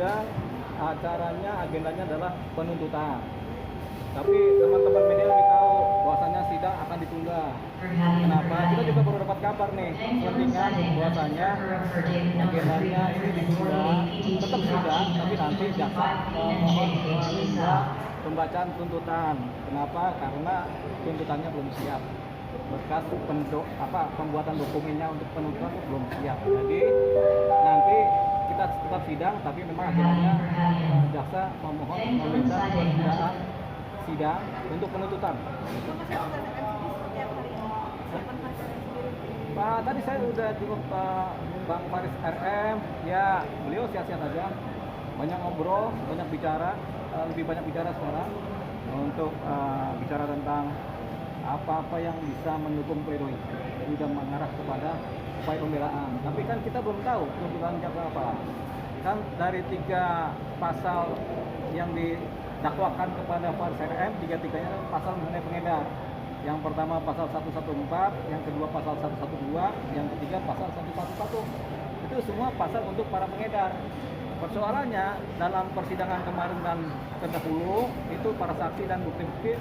sidang acaranya agendanya adalah penuntutan. Tapi teman-teman media lebih tahu bahwasannya sidang akan ditunda. Kenapa? Kita juga baru dapat kabar nih, selentingan bahwasannya agendanya ini ditunda, tetap sidang, tapi nanti jaksa mohon menunda pembacaan tuntutan. Kenapa? Karena tuntutannya belum siap. Berkas pembuatan dokumennya untuk penuntutan belum siap. Jadi nanti kita tetap sidang, tapi memang agendanya jaksa memohon meminta penundaan sidang untuk penuntutan. Pak, tadi saya udah cukup Bang Faris RM, ya beliau siap-siap saja, banyak ngobrol, banyak bicara, lebih banyak bicara sekarang untuk bicara tentang apa-apa yang bisa mendukung pledoi, sudah mengarah kepada upaya pembelaan. Tapi kan kita belum tahu tuntutan jaksa apa. Kan dari 3 pasal yang didakwakan kepada Faris RM, 3-tiganya pasal mengenai pengedar. Yang pertama pasal 114, yang kedua pasal 112, yang ketiga pasal 111. Itu semua pasal untuk para pengedar. Persoalannya dalam persidangan kemarin dan terdahulu itu para saksi dan bukti-bukti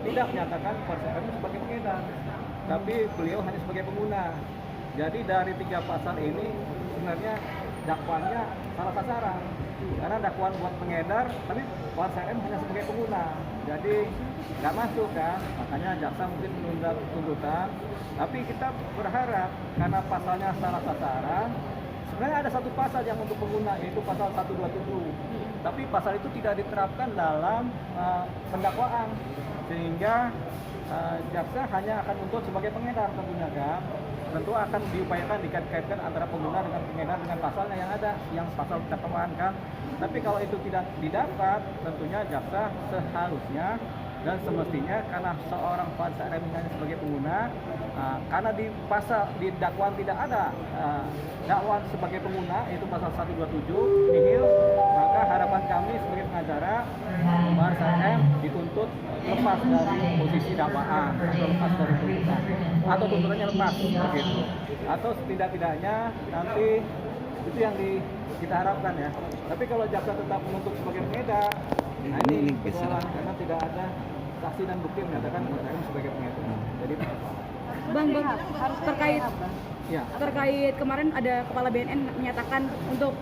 tidak menyatakan Faris RM sebagai pengedar, tapi beliau hanya sebagai pengguna. Jadi dari 3 pasal ini sebenarnya dakwaannya salah sasaran, karena dakwaan buat pengedar, tapi Faris RM hanya sebagai pengguna. Jadi nggak masuk kan, makanya jaksa mungkin menunda tuntutan. Tapi kita berharap karena pasalnya salah sasaran, sebenarnya ada satu pasal yang untuk pengguna, yaitu pasal 127. Tapi pasal itu tidak diterapkan dalam pendakwaan, sehingga jaksa hanya akan menuntut sebagai pengedar tentunya kan. Tentu akan diupayakan dikait-kaitkan antara pengguna dengan pengedar dengan pasalnya yang ada, yang pasal dakwaan kan. Tapi kalau itu tidak didapat, tentunya jaksa seharusnya dan semestinya karena seorang Faris RM hanya sebagai pengguna, karena di pasal di dakwaan tidak ada dakwaan sebagai pengguna, yaitu pasal 127 nihil, maka harapan kami sebagai pengacara Faris RM dituntut lepas dari posisi dakwaan atau lepas dari tuntutan, atau tuntutannya lepas begitu, atau setidak-tidaknya nanti itu yang kita harapkan ya. Tapi kalau jaksa tetap menuntut sebagai pengedar, nah ini persoalan karena tidak ada saksi dan bukti menyatakan Faris RM sebagai pengedar. Jadi Bang, terkait ya, terkait kemarin ada kepala BNN menyatakan untuk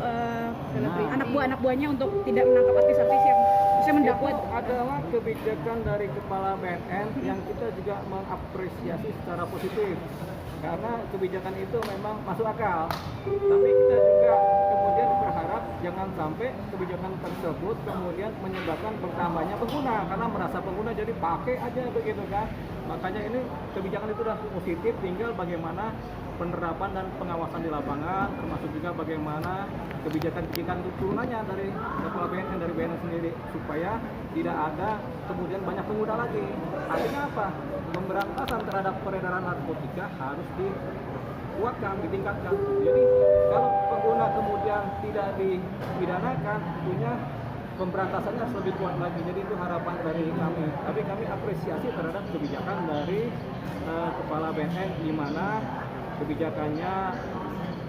anak buahnya untuk tidak menangkap artis-artis yang bisa mendakwa. itu adalah kebijakan dari kepala BNN yang kita juga mengapresiasi secara positif, karena kebijakan itu memang masuk akal. Tapi kita juga kemudian berharap jangan sampai kebijakan tersebut kemudian menyebabkan bertambahnya pengguna, karena merasa pengguna jadi pakai aja begitu kan. Makanya ini kebijakan itu sudah positif, tinggal bagaimana penerapan dan pengawasan di lapangan, termasuk juga bagaimana kebijakan-kebijakan turunannya dari kepala BNN, dari BNN sendiri, supaya tidak ada kemudian banyak pengguna lagi. Artinya apa? Pemberantasan terhadap peredaran narkotika harus dikuatkan, ditingkatkan. Jadi kalau pengguna kemudian tidak dipidanakan, tentunya pemberantasannya harus lebih kuat lagi. Jadi itu harapan dari kami. Tapi kami apresiasi terhadap kebijakan dari kepala BNN, di mana kebijakannya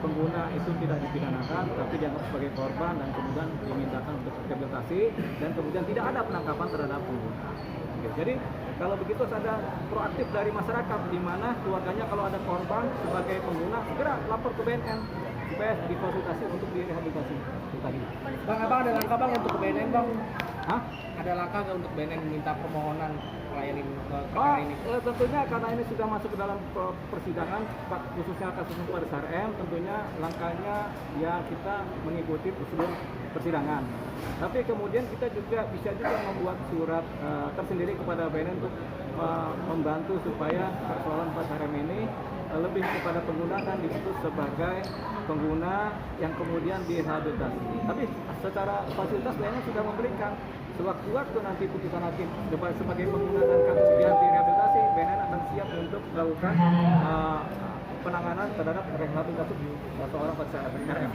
pengguna itu tidak dipidanakan, tapi dianggap sebagai korban dan kemudian dimintakan untuk rehabilitasi, dan kemudian tidak ada penangkapan terhadap pengguna. Jadi kalau begitu ada proaktif dari masyarakat, di mana keluarganya kalau ada korban sebagai pengguna segera lapor ke BNN supaya dikonsultasi untuk direhabilitasi. Itu tadi. Bang, abang ada langkah bang untuk ke BNN bang? Hah? Ada langkah nggak untuk BNN minta permohonan melayani perkara ini? Tentunya karena ini sudah masuk ke dalam persidangan, khususnya kasus Faris RM, tentunya langkahnya ya kita mengikuti prosedur persidangan. Tapi kemudian kita juga bisa membuat surat tersendiri kepada BNN untuk membantu supaya persoalan Faris RM ini lebih kepada pengguna dan disebut sebagai pengguna yang kemudian direhabilitasi. Tapi secara fasilitas BNN sudah memberikan. Sewaktu-waktu nanti putusan hakim sebagai pengguna dan kemudian direhabilitasi, BNN akan siap untuk melakukan penanganan terhadap rehabilitasi seorang Faris RM.